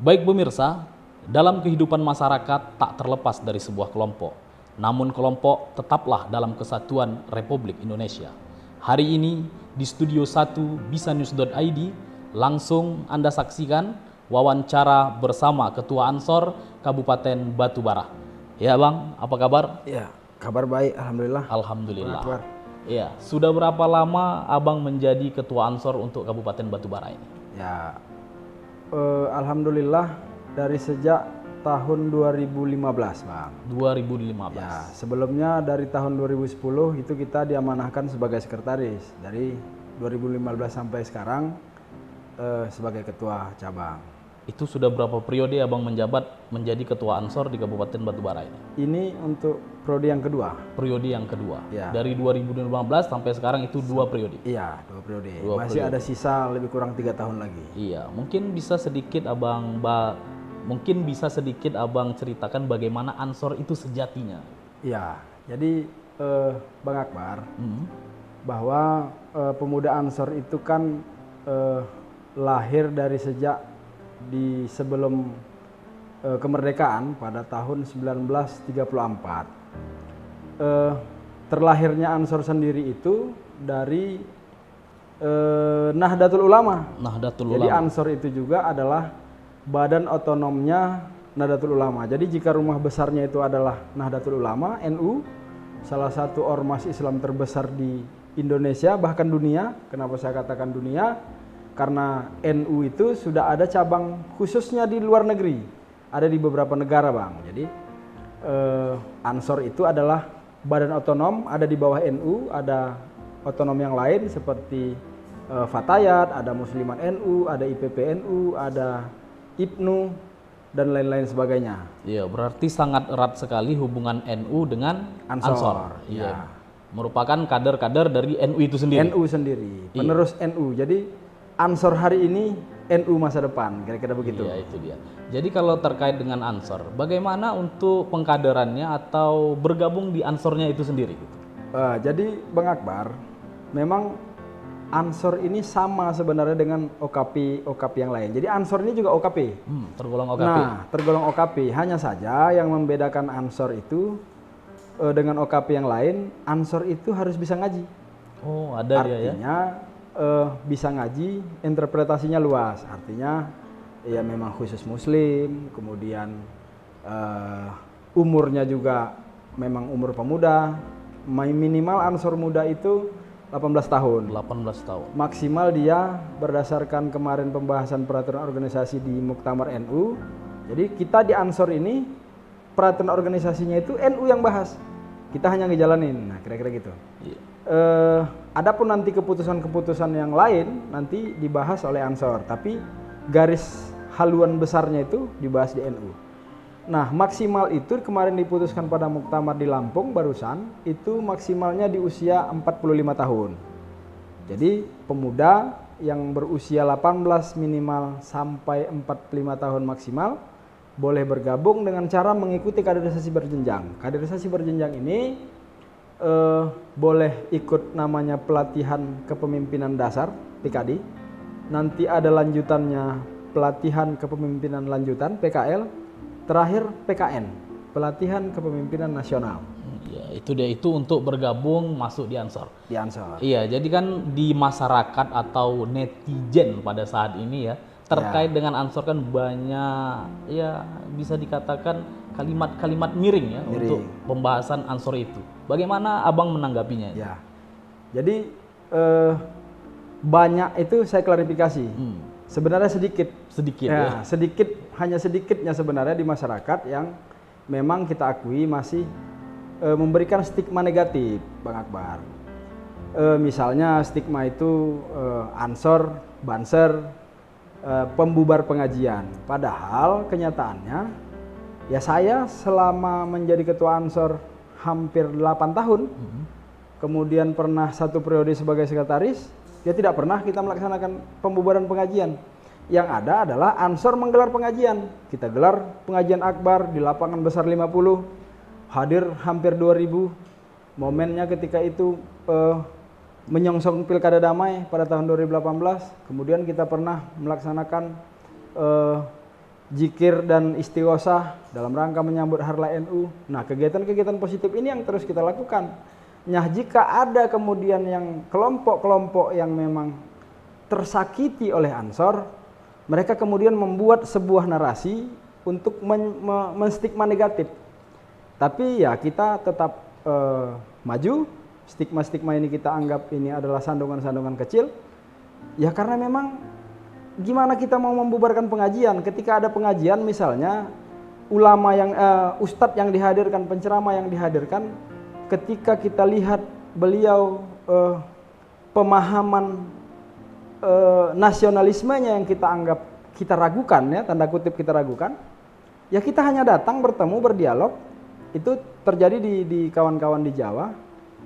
Baik pemirsa, dalam kehidupan masyarakat tak terlepas dari sebuah kelompok. Namun kelompok tetaplah dalam kesatuan Republik Indonesia. Hari ini di Studio 1 bisanews.id langsung Anda saksikan wawancara bersama Ketua Ansor Kabupaten Batubara. Ya Bang, apa kabar? Ya, kabar baik, alhamdulillah. Alhamdulillah. Iya, sudah berapa lama Abang menjadi Ketua Ansor untuk Kabupaten Batubara ini? Ya, alhamdulillah dari sejak tahun 2015, Bang. 2015. Ya, sebelumnya dari tahun 2010 itu kita diamanahkan sebagai sekretaris. Dari 2015 sampai sekarang sebagai ketua cabang. Itu sudah berapa periode Abang menjabat menjadi Ketua Ansor di Kabupaten Batubara ini? Ini untuk periode yang kedua. Periode yang kedua. Ya. Dari 2015 sampai sekarang itu 2 periode. Iya, 2 periode. Dua Masih periode. ada sisa lebih kurang 3 tahun lagi. Iya, mungkin bisa sedikit Abang ceritakan bagaimana Ansor itu sejatinya. Iya, jadi Bang Akbar, bahwa pemuda Ansor itu kan lahir dari sejak di sebelum kemerdekaan pada tahun 1934. Terlahirnya Ansor sendiri itu dari Nahdlatul Ulama. Nahdlatul Jadi Ulama. Ansor itu juga adalah badan otonomnya Nahdlatul Ulama. Jadi jika rumah besarnya itu adalah Nahdlatul Ulama, NU, salah satu ormas Islam terbesar di Indonesia, bahkan dunia. Kenapa saya katakan dunia? Karena NU itu sudah ada cabang khususnya di luar negeri. Ada di beberapa negara, Bang. Jadi Ansor itu adalah badan otonom, ada di bawah NU, ada otonom yang lain seperti Fatayat, ada Muslimat NU, ada IPP NU, ada IPNU, dan lain-lain sebagainya. Iya, berarti sangat erat sekali hubungan NU dengan Ansor. Iya. Merupakan kader-kader dari NU itu sendiri. NU sendiri, penerus NU. Jadi Ansor hari ini, NU masa depan, kira-kira begitu. Iya, itu dia. Jadi kalau terkait dengan Ansor, bagaimana untuk pengkaderannya atau bergabung di Ansornya itu sendiri? Jadi Bang Akbar, memang Ansor ini sama sebenarnya dengan OKP yang lain. Jadi Ansor ini juga OKP. Tergolong OKP. Nah, tergolong OKP. Hanya saja yang membedakan Ansor itu dengan OKP yang lain, Ansor itu harus bisa ngaji. Oh, ada dia ya? Artinya bisa ngaji, interpretasinya luas. Artinya ya memang khusus Muslim, kemudian umurnya juga memang umur pemuda. Minimal Ansor muda itu 18 tahun. 18 tahun. Maksimal dia berdasarkan kemarin pembahasan peraturan organisasi di Muktamar NU. Jadi kita di Ansor ini peraturan organisasinya itu NU yang bahas. Kita hanya ngejalanin. Nah, kira-kira gitu. Iya. Adapun nanti keputusan-keputusan yang lain nanti dibahas oleh Ansor, tapi garis haluan besarnya itu dibahas di NU. Nah, maksimal itu kemarin diputuskan pada Muktamar di Lampung barusan, itu maksimalnya di usia 45 tahun. Jadi pemuda yang berusia 18 minimal sampai 45 tahun maksimal boleh bergabung dengan cara mengikuti kaderisasi berjenjang. Kaderisasi berjenjang ini boleh ikut namanya pelatihan kepemimpinan dasar PKD. Nanti ada lanjutannya pelatihan kepemimpinan lanjutan PKL. Terakhir PKN, pelatihan kepemimpinan nasional. Ya, itu dia, itu untuk bergabung masuk di Ansor. Di Ansor. Iya, jadi kan di masyarakat atau netizen pada saat ini ya terkait dengan Ansor kan banyak ya bisa dikatakan kalimat-kalimat miring ya untuk pembahasan Ansor itu. Bagaimana Abang menanggapinya? Ya, jadi banyak itu saya klarifikasi. Sebenarnya sedikit ya. Hanya sedikitnya sebenarnya di masyarakat yang memang kita akui masih memberikan stigma negatif, Bang Akbar. Misalnya stigma itu Ansor, Banser, pembubar pengajian. Padahal kenyataannya ya saya selama menjadi ketua Ansor hampir 8 tahun, kemudian pernah 1 periode sebagai sekretaris, ya tidak pernah kita melaksanakan pembubaran pengajian. Yang ada adalah Ansor menggelar pengajian. Kita gelar pengajian akbar di lapangan besar 50, hadir hampir 2000. Momennya ketika itu menyongsong Pilkada Damai pada tahun 2018. Kemudian kita pernah melaksanakan zikir dan istighosah dalam rangka menyambut Harlah NU. Nah, kegiatan-kegiatan positif ini yang terus kita lakukan. Nah, jika ada kemudian yang kelompok-kelompok yang memang tersakiti oleh Ansor, mereka kemudian membuat sebuah narasi untuk menstigma negatif. Tapi ya kita tetap maju, stigma-stigma ini kita anggap ini adalah sandungan-sandungan kecil. Ya karena memang gimana kita mau membubarkan pengajian ketika ada pengajian misalnya ulama yang ustadz yang dihadirkan, penceramah yang dihadirkan, ketika kita lihat beliau pemahaman nasionalismenya yang kita anggap kita ragukan ya, tanda kutip kita ragukan, ya kita hanya datang bertemu berdialog. Itu terjadi di kawan-kawan di Jawa.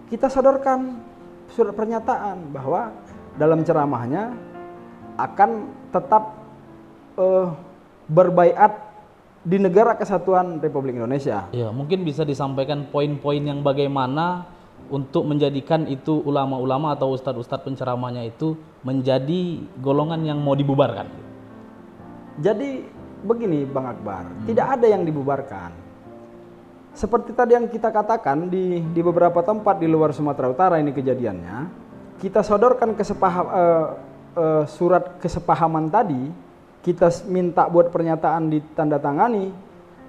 Kita sodorkan surat pernyataan bahwa dalam ceramahnya akan tetap berbaiat di negara kesatuan Republik Indonesia. Ya, mungkin bisa disampaikan poin-poin yang bagaimana untuk menjadikan itu ulama-ulama atau ustadz-ustadz penceramahnya itu menjadi golongan yang mau dibubarkan. Jadi begini Bang Akbar, tidak ada yang dibubarkan. Seperti tadi yang kita katakan di beberapa tempat di luar Sumatera Utara ini kejadiannya, kita sodorkan surat kesepahaman tadi, kita minta buat pernyataan ditandatangani.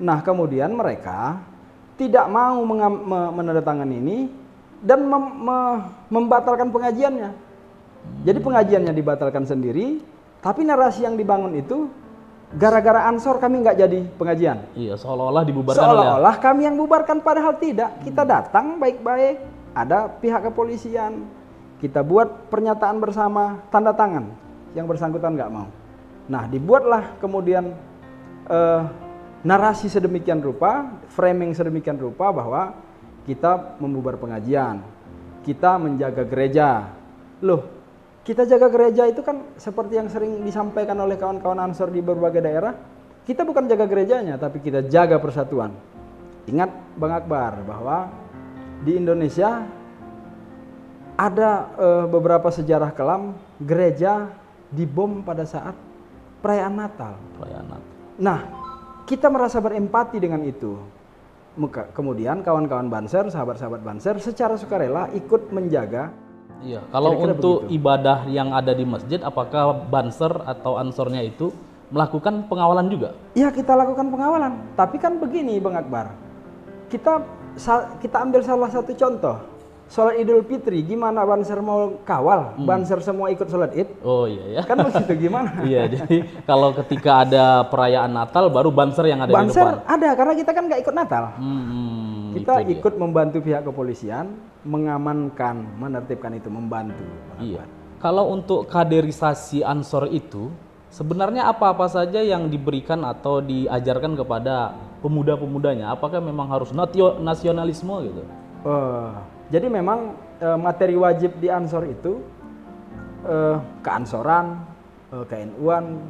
Nah, kemudian mereka tidak mau menandatangani ini dan membatalkan pengajiannya. Jadi pengajiannya dibatalkan sendiri, tapi narasi yang dibangun itu gara-gara Ansor kami nggak jadi pengajian. Iya, seolah-olah dibubarkan. Seolah-olah kami yang bubarkan, padahal tidak. Kita datang baik-baik, ada pihak kepolisian, kita buat pernyataan bersama, tanda tangan, yang bersangkutan nggak mau. Nah, dibuatlah kemudian narasi sedemikian rupa, framing sedemikian rupa bahwa kita membubar pengajian, kita menjaga gereja. Loh, kita jaga gereja itu kan seperti yang sering disampaikan oleh kawan-kawan Ansor di berbagai daerah. Kita bukan jaga gerejanya, tapi kita jaga persatuan. Ingat Bang Akbar bahwa di Indonesia ada beberapa sejarah kelam gereja dibom pada saat perayaan Natal. Nah, kita merasa berempati dengan itu. Kemudian kawan-kawan Banser, sahabat-sahabat Banser secara sukarela ikut menjaga. Iya, kalau Kira-kira untuk begitu. ibadah yang ada di masjid, apakah Banser atau Ansornya itu melakukan pengawalan juga? Ya, kita lakukan pengawalan. Tapi kan begini Bang Akbar, kita ambil salah satu contoh. Sholat Idul Fitri, gimana Banser mau kawal? Banser semua ikut sholat Id? Oh iya ya. Kan begitu gimana? Iya, jadi kalau ketika ada perayaan Natal baru Banser yang ada di depan. Banser ada, karena kita kan nggak ikut Natal. Kita itu dia. ikut membantu pihak kepolisian, mengamankan, menertibkan itu, membantu. Iya. Kalau untuk kaderisasi Ansor itu, sebenarnya apa-apa saja yang diberikan atau diajarkan kepada pemuda-pemudanya? Apakah memang harus nasionalisme gitu? Jadi memang materi wajib di Ansor itu keansoran, KNU-an,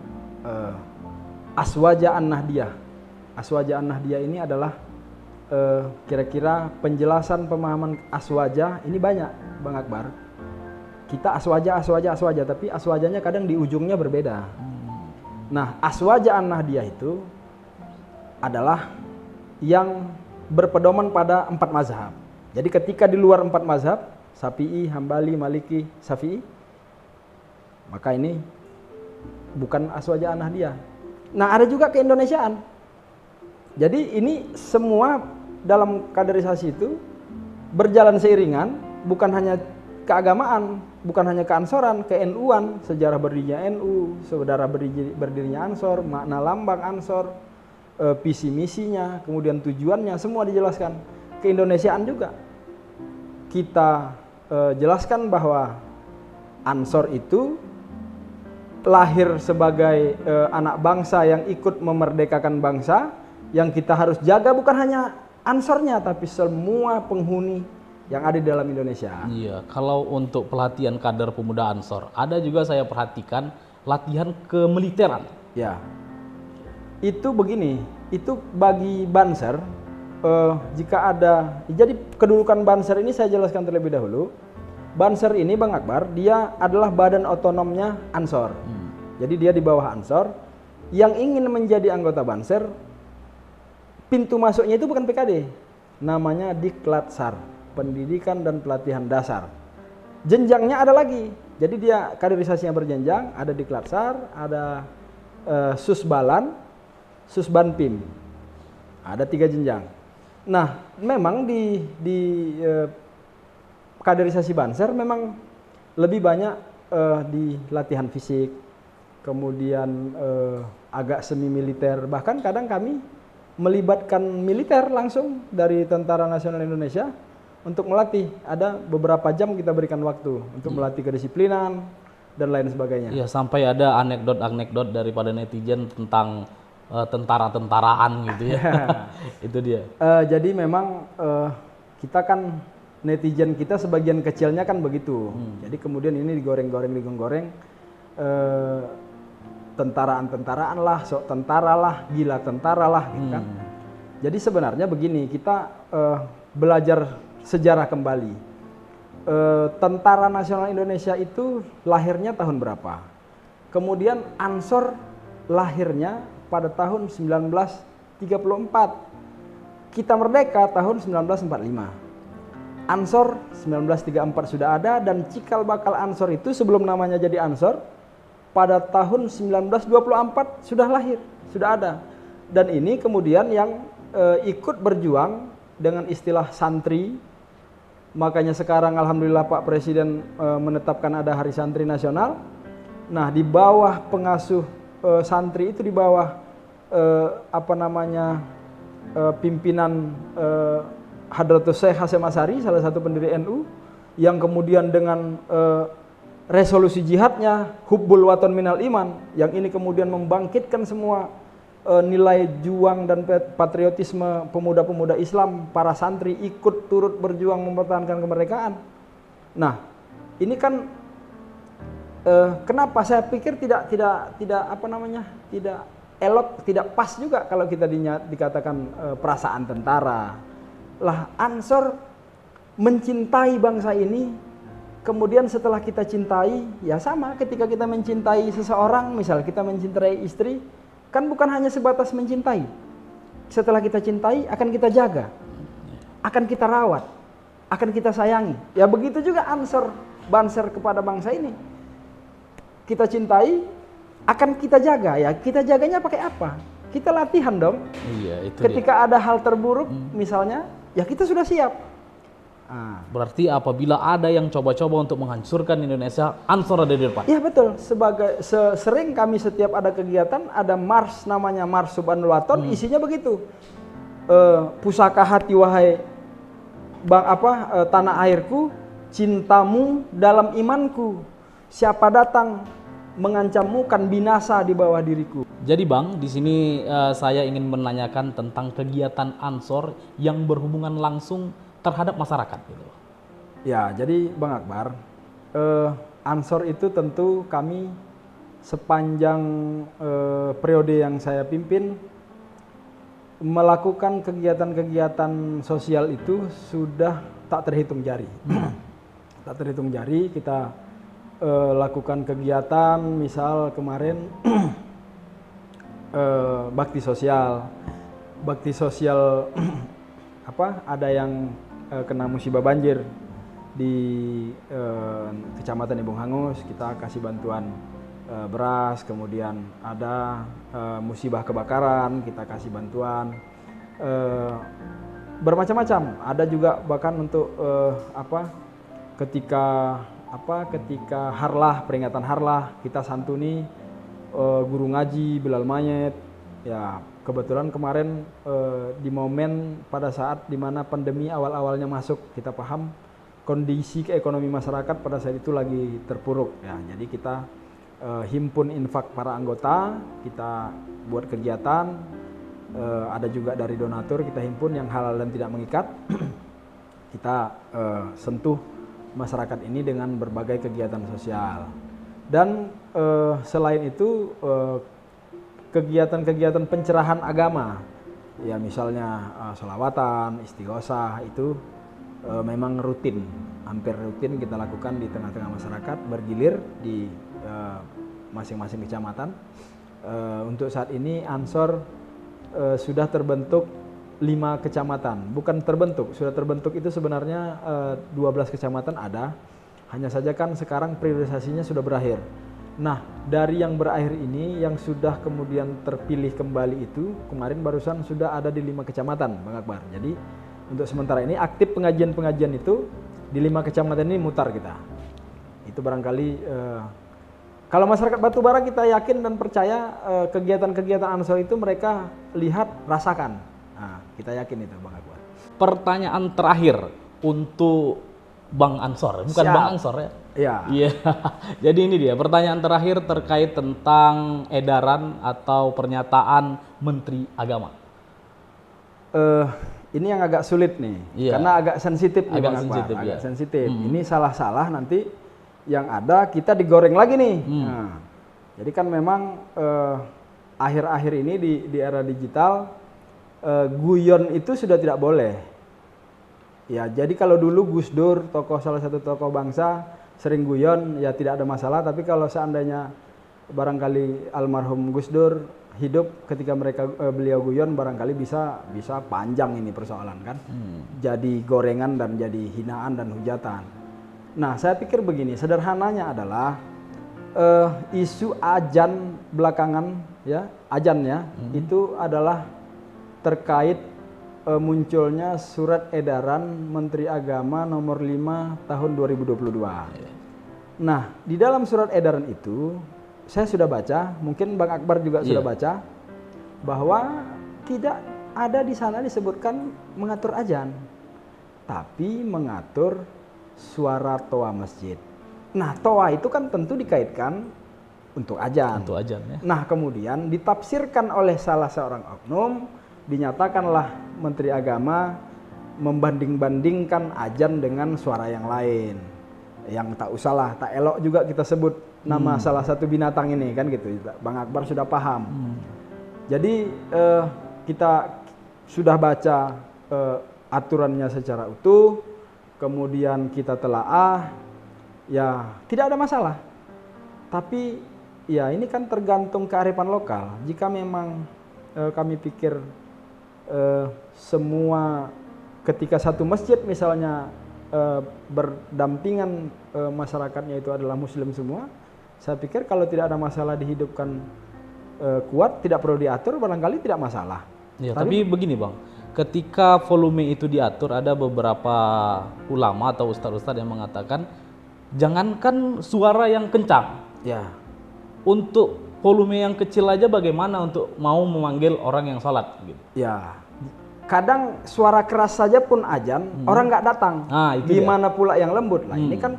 Aswaja An-Nahdiyah. Aswaja An-Nahdiyah ini adalah kira-kira penjelasan pemahaman aswaja ini banyak Bang Akbar. Kita aswaja, tapi aswajanya kadang di ujungnya berbeda. Nah, Aswaja An-Nahdiyah itu adalah yang berpedoman pada 4 mazhab. Jadi ketika di luar 4 mazhab, Syafi'i, Hambali, Maliki, Syafi'i, maka ini bukan Aswaja An-Nahdiyah. Nah, ada juga keindonesiaan. Jadi ini semua dalam kaderisasi itu berjalan seiringan, bukan hanya keagamaan, bukan hanya keansoran, ke-NU-an, sejarah berdirinya NU, saudara berdirinya Ansor, makna lambang Ansor, visi misinya, kemudian tujuannya, semua dijelaskan. Keindonesiaan juga. Kita jelaskan bahwa Ansor itu lahir sebagai anak bangsa yang ikut memerdekakan bangsa, yang kita harus jaga bukan hanya Ansornya, tapi semua penghuni yang ada di dalam Indonesia. Iya, kalau untuk pelatihan kader pemuda Ansor, ada juga saya perhatikan latihan kemiliteran. Ya, itu begini, itu bagi Banser, jika ada, jadi kedudukan Banser ini saya jelaskan terlebih dahulu. Banser ini Bang Akbar, dia adalah badan otonomnya Ansor. Jadi dia di bawah Ansor. yang ingin menjadi anggota Banser, pintu masuknya itu bukan PKD, namanya Diklatsar, Pendidikan dan Pelatihan Dasar. Jenjangnya ada lagi, jadi dia kaderisasinya berjenjang, ada Diklatsar, ada Susbalan, Susbanpim, ada 3 jenjang. Nah, memang di kaderisasi Banser memang lebih banyak di latihan fisik, kemudian agak semi militer, bahkan kadang kami melibatkan militer langsung dari Tentara Nasional Indonesia untuk melatih. Ada beberapa jam kita berikan waktu untuk melatih kedisiplinan dan lain sebagainya. Iya, sampai ada anekdot-anekdot daripada netizen tentang tentara-tentaraan gitu ya. Itu dia. Jadi memang kita kan netizen kita sebagian kecilnya kan begitu. Jadi kemudian ini digoreng-goreng, tentaraan lah, sok tentara lah, gila tentara lah, gitu kan. Jadi sebenarnya begini, kita belajar sejarah kembali. Tentara Nasional Indonesia itu lahirnya tahun berapa? Kemudian Ansor lahirnya pada tahun 1934. Kita merdeka tahun 1945. Ansor 1934 sudah ada, dan cikal bakal Ansor itu sebelum namanya jadi Ansor, pada tahun 1924 sudah lahir, sudah ada. Dan ini kemudian yang ikut berjuang dengan istilah santri. Makanya sekarang alhamdulillah Pak Presiden menetapkan ada Hari Santri Nasional. Nah, di bawah pengasuh santri itu, di bawah pimpinan Hadratus Syekh Hasyim Asy'ari, salah satu pendiri NU, yang kemudian dengan resolusi jihadnya Hubbul Waton Minal Iman, yang ini kemudian membangkitkan semua nilai juang dan patriotisme pemuda-pemuda Islam, para santri ikut turut berjuang mempertahankan kemerdekaan. Nah, ini kan kenapa saya pikir tidak elok, tidak pas juga kalau kita dikatakan perasaan tentara. Lah, Ansor mencintai bangsa ini. Kemudian setelah kita cintai, ya sama ketika kita mencintai seseorang, misal kita mencintai istri, kan bukan hanya sebatas mencintai. Setelah kita cintai, akan kita jaga, akan kita rawat, akan kita sayangi. Ya begitu juga Ansor Banser kepada bangsa ini. Kita cintai, akan kita jaga. Ya kita jaganya pakai apa? Kita latihan dong. Iya, itu ketika ada hal terburuk misalnya, ya kita sudah siap. Berarti apabila ada yang coba-coba untuk menghancurkan Indonesia, Ansor ada di depan. Iya betul. Sering kami setiap ada kegiatan, ada mars namanya Mars Subhanul Waton, isinya begitu. Pusaka hati wahai tanah airku, cintamu dalam imanku. Siapa datang mengancammu kan binasa di bawah diriku. Jadi Bang, di sini saya ingin menanyakan tentang kegiatan Ansor yang berhubungan langsung terhadap masyarakat gitu. Ya, jadi Bang Akbar, Ansor itu tentu kami sepanjang periode yang saya pimpin melakukan kegiatan-kegiatan sosial itu sudah tak terhitung jari. Tak terhitung jari kita lakukan kegiatan, misal kemarin bakti sosial ada yang kena musibah banjir di Kecamatan Ibung Hangus, kita kasih bantuan beras. Kemudian ada musibah kebakaran, kita kasih bantuan bermacam-macam. Ada juga bahkan untuk ketika harlah, peringatan harlah, kita santuni guru ngaji Bilal Mayet. Ya kebetulan kemarin di momen pada saat dimana pandemi awal-awalnya masuk, kita paham kondisi ekonomi masyarakat pada saat itu lagi terpuruk. Ya, jadi kita himpun infak para anggota, kita buat kegiatan. Ada juga dari donatur kita himpun yang halal dan tidak mengikat. Kita sentuh masyarakat ini dengan berbagai kegiatan sosial. Dan selain itu kegiatan-kegiatan pencerahan agama, ya misalnya sholawatan, istighosah, itu memang rutin, hampir rutin kita lakukan di tengah-tengah masyarakat, bergilir di masing-masing kecamatan. Untuk saat ini Ansor sudah terbentuk 5 kecamatan. Bukan terbentuk, sudah terbentuk itu sebenarnya 12 kecamatan ada. Hanya saja kan sekarang priorisasinya sudah berakhir. Nah, dari yang berakhir ini yang sudah kemudian terpilih kembali itu kemarin barusan sudah ada di 5 kecamatan, Bang Akbar. Jadi untuk sementara ini aktif pengajian-pengajian itu di 5 kecamatan ini mutar kita. Itu barangkali kalau masyarakat Batubara kita yakin dan percaya kegiatan-kegiatan Ansor itu mereka lihat, rasakan. Nah, kita yakin itu, Bang Akbar. Pertanyaan terakhir untuk Bang Ansor, bukan Siap. Bang Ansor ya? Iya. Iya. Jadi ini dia pertanyaan terakhir terkait tentang edaran atau pernyataan Menteri Agama. Ini yang agak sulit nih, Iya. karena agak sensitif nih, Agak Bang Akbar. sensitif, Agak ya. sensitif. Ini salah-salah nanti yang ada kita digoreng lagi nih. Nah, jadi kan memang akhir-akhir ini di era digital guyon itu sudah tidak boleh. Ya, jadi kalau dulu Gus Dur, salah satu tokoh bangsa, sering guyon, ya tidak ada masalah. Tapi kalau seandainya barangkali almarhum Gus Dur hidup ketika beliau guyon, barangkali bisa panjang ini persoalan kan. Jadi gorengan dan jadi hinaan dan hujatan. Nah, saya pikir begini, sederhananya adalah isu ajan belakangan, ya, ajannya itu adalah terkait munculnya surat edaran Menteri Agama nomor 5 tahun 2022. Nah, di dalam surat edaran itu saya sudah baca, mungkin Bang Akbar juga sudah baca, bahwa tidak ada di sana disebutkan mengatur ajan, tapi mengatur suara toa masjid. Nah, toa itu kan tentu dikaitkan untuk ajan. Untuk ajan ya. Nah, kemudian ditafsirkan oleh salah seorang oknum, dinyatakanlah Menteri Agama membanding-bandingkan ajan dengan suara yang lain. Yang tak usahlah, tak elok juga kita sebut nama salah satu binatang ini kan gitu. Bang Akbar sudah paham. Jadi kita sudah baca aturannya secara utuh, kemudian kita telaah, ya tidak ada masalah. Tapi ya ini kan tergantung kearifan lokal. Jika memang kami pikir semua ketika satu masjid misalnya berdampingan masyarakatnya itu adalah muslim semua, saya pikir kalau tidak ada masalah dihidupkan kuat, tidak perlu diatur, barangkali tidak masalah. Ya, tapi begini Bang, ketika volume itu diatur, ada beberapa ulama atau ustadz-ustadz yang mengatakan jangankan suara yang kencang, Ya, untuk volume yang kecil aja bagaimana untuk mau memanggil orang yang sholat gitu. ya. Kadang suara keras saja pun ajan, orang nggak datang. Ah, itu Gimana pula yang lembut? Lah ini kan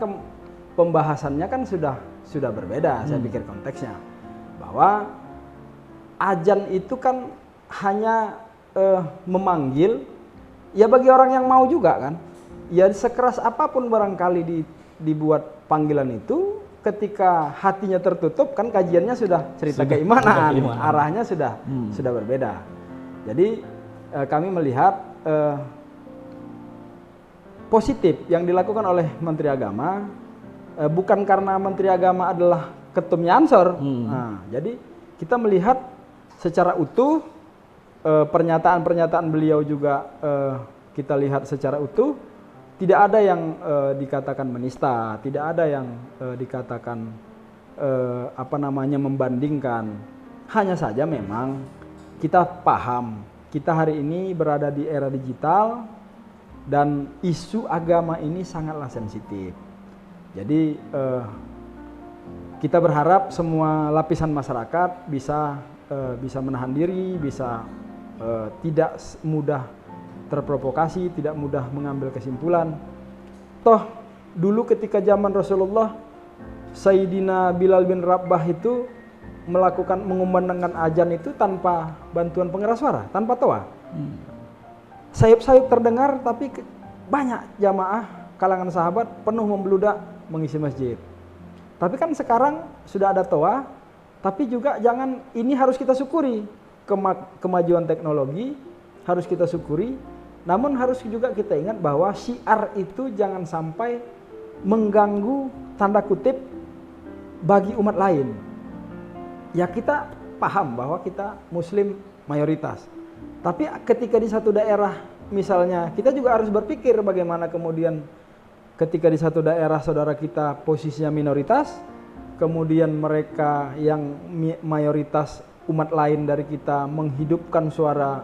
pembahasannya kan sudah berbeda. Saya pikir konteksnya bahwa ajan itu kan hanya memanggil, ya bagi orang yang mau juga kan. Ya sekeras apapun barangkali dibuat panggilan itu, ketika hatinya tertutup kan kajiannya sudah cerita keimanan, arahnya sudah berbeda. Jadi kami melihat positif yang dilakukan oleh Menteri Agama, bukan karena Menteri Agama adalah ketumnya Ansor. Nah, jadi kita melihat secara utuh, pernyataan-pernyataan beliau juga kita lihat secara utuh. Tidak ada yang dikatakan menista, tidak ada yang dikatakan membandingkan. Hanya saja memang kita paham, kita hari ini berada di era digital dan isu agama ini sangatlah sensitif. Jadi kita berharap semua lapisan masyarakat bisa menahan diri, bisa tidak mudah terprovokasi, tidak mudah mengambil kesimpulan. Toh dulu ketika zaman Rasulullah, Sayyidina Bilal bin Rabah itu mengumandangkan ajan itu tanpa bantuan pengeras suara, tanpa toa. Sayup-sayup terdengar, tapi banyak jamaah kalangan sahabat penuh membludak mengisi masjid. Tapi kan sekarang sudah ada toa, tapi juga ini harus kita syukuri. Kemajuan teknologi harus kita syukuri, namun harus juga kita ingat bahwa syiar itu jangan sampai mengganggu tanda kutip bagi umat lain. Ya kita paham bahwa kita Muslim mayoritas. Tapi ketika di satu daerah misalnya, kita juga harus berpikir bagaimana kemudian ketika di satu daerah saudara kita posisinya minoritas, kemudian mereka yang mayoritas umat lain dari kita menghidupkan suara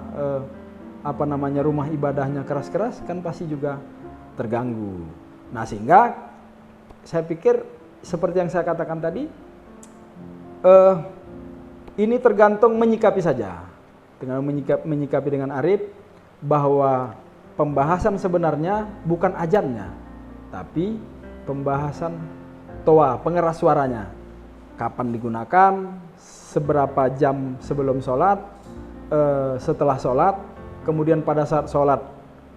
rumah ibadahnya keras-keras, kan pasti juga terganggu. Nah, sehingga saya pikir seperti yang saya katakan tadi, ini tergantung menyikapi saja. Dengan menyikapi dengan arif bahwa pembahasan sebenarnya bukan azannya, tapi pembahasan toa, pengeras suaranya. Kapan digunakan, seberapa jam sebelum sholat, setelah sholat, kemudian pada saat sholat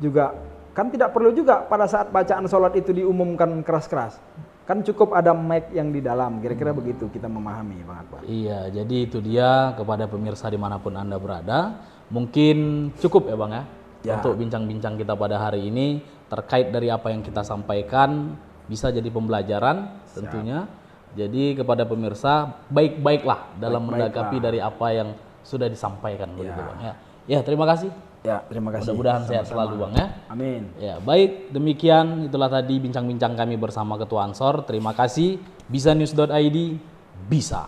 juga. Kan tidak perlu juga pada saat bacaan sholat itu diumumkan keras-keras. Kan cukup ada mic yang di dalam, kira-kira begitu kita memahami, Bang Akbar. Iya, jadi itu dia kepada pemirsa dimanapun Anda berada. Mungkin cukup ya Bang ya, untuk bincang-bincang kita pada hari ini terkait dari apa yang kita sampaikan, bisa jadi pembelajaran tentunya. Jadi kepada pemirsa, baik-baiklah dalam menanggapi dari apa yang sudah disampaikan begitu Bang ya. Ya, terima kasih. Ya, terima kasih. Mudah-mudahan sehat selalu Bang ya. Amin. Ya, baik, demikian itulah tadi bincang-bincang kami bersama Ketua Ansor. Terima kasih. Bisanews.id bisa.